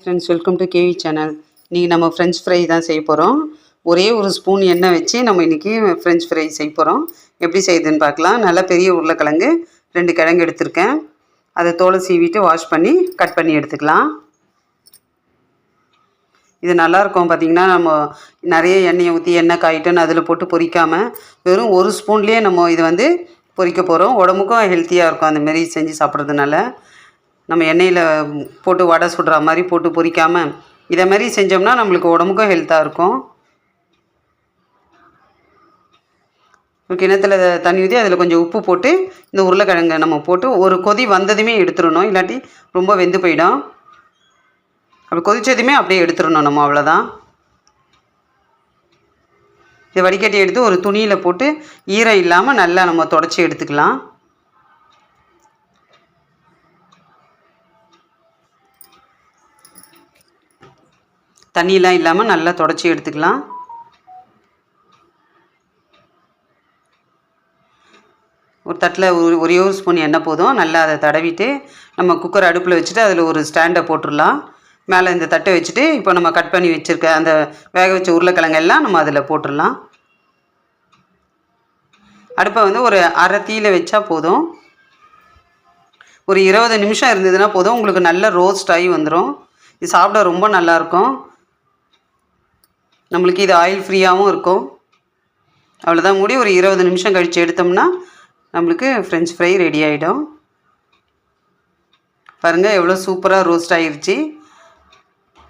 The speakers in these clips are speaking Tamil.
Friends, welcome to KV channel. இன்றைக்கி நம்ம ஃப்ரெஞ்ச் ஃப்ரை தான் செய்ய போகிறோம். ஒரே ஒரு ஸ்பூன் எண்ணெய் வச்சு நம்ம இன்றைக்கி ஃப்ரெஞ்ச் ஃப்ரை செய்ய போகிறோம். எப்படி செய்யுதுன்னு பார்க்கலாம். நல்லா பெரிய உருளைக்கிழங்கு 2 கிழங்கு எடுத்திருக்கேன். அதை தோலை சீவிட்டு வாஷ் பண்ணி கட் பண்ணி எடுத்துக்கலாம். இது நல்லாயிருக்கும். பார்த்திங்கன்னா நம்ம நிறைய எண்ணெயை ஊற்றி எண்ணெய் காயிட்டுன்னு அதில் போட்டு பொரிக்காமல் வெறும் ஒரு ஸ்பூன்லேயே நம்ம இது பொரிக்க போகிறோம். உடம்புக்கும் ஹெல்த்தியாக இருக்கும். அந்தமாரி செஞ்சு சாப்பிட்றதுனால நம்ம எண்ணெயில் போட்டு வடை சுடுற மாதிரி போட்டு பொரிக்காமல் இதை மாதிரி செஞ்சோம்னா நம்மளுக்கு உடம்புக்கும் ஹெல்த்தாக இருக்கும். கிணத்துல தண்ணி ஊற்றி அதில் கொஞ்சம் உப்பு போட்டு இந்த உருளைக்கிழங்கை நம்ம போட்டு ஒரு கொதி வந்ததுமே எடுத்துடணும். இல்லாட்டி ரொம்ப வெந்து போயிடும். அப்படி கொதித்ததுமே அப்படியே எடுத்துடணும் நம்ம. அவ்வளோதான். இதை வடிகட்டி எடுத்து ஒரு துணியில் போட்டு ஈரம் இல்லாமல் நல்லா நம்ம தொடச்சி எடுத்துக்கலாம். தண்ணியெலாம் இல்லாமல் நல்லா தொடச்சி எடுத்துக்கலாம். ஒரு தட்டில் ஒரே ஒரு ஸ்பூன் எண்ணெய் போதும். நல்லா அதை தடவிட்டு நம்ம குக்கர் அடுப்பில் வச்சுட்டு அதில் ஒரு ஸ்டாண்டை போட்டுடலாம். மேலே இந்த தட்டை வச்சுட்டு இப்போ நம்ம கட் பண்ணி வச்சுருக்க அந்த வேக வச்ச உருளைக்கிழங்கெல்லாம் நம்ம அதில் போட்டுடலாம். அடுப்பை ஒரு அரை தீயில் வச்சா போதும். ஒரு 20 நிமிஷம் இருந்ததுன்னா போதும். உங்களுக்கு நல்ல ரோஸ்ட் ஆகி வந்துடும். இது சாப்பிட ரொம்ப நல்லாயிருக்கும். நம்மளுக்கு இது ஆயில் ஃப்ரீயாகவும் இருக்கும். அவ்வளோதான். மூடி ஒரு 20 நிமிஷம் கழித்து எடுத்தோம்னா நம்மளுக்கு ஃப்ரெஞ்ச் ஃப்ரை ரெடி ஆகிடும். பாருங்கள் எவ்வளோ சூப்பராக ரோஸ்ட் ஆகிருச்சு.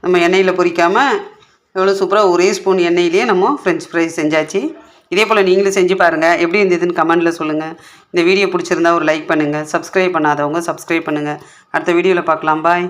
நம்ம எண்ணெயில் பொரிக்காமல் எவ்வளோ சூப்பராக ஒரே ஸ்பூன் எண்ணெயிலேயே நம்ம ஃப்ரெஞ்ச் ஃப்ரை செஞ்சாச்சு. இதே போல் நீங்களும் செஞ்சு பாருங்கள். எப்படி இருந்ததுன்னு கமெண்டில் சொல்லுங்கள். இந்த வீடியோ பிடிச்சிருந்தா ஒரு லைக் பண்ணுங்கள். சப்ஸ்கிரைப் பண்ணாதவங்க சப்ஸ்கிரைப் பண்ணுங்கள். அடுத்த வீடியோவில் பார்க்கலாம். பாய்.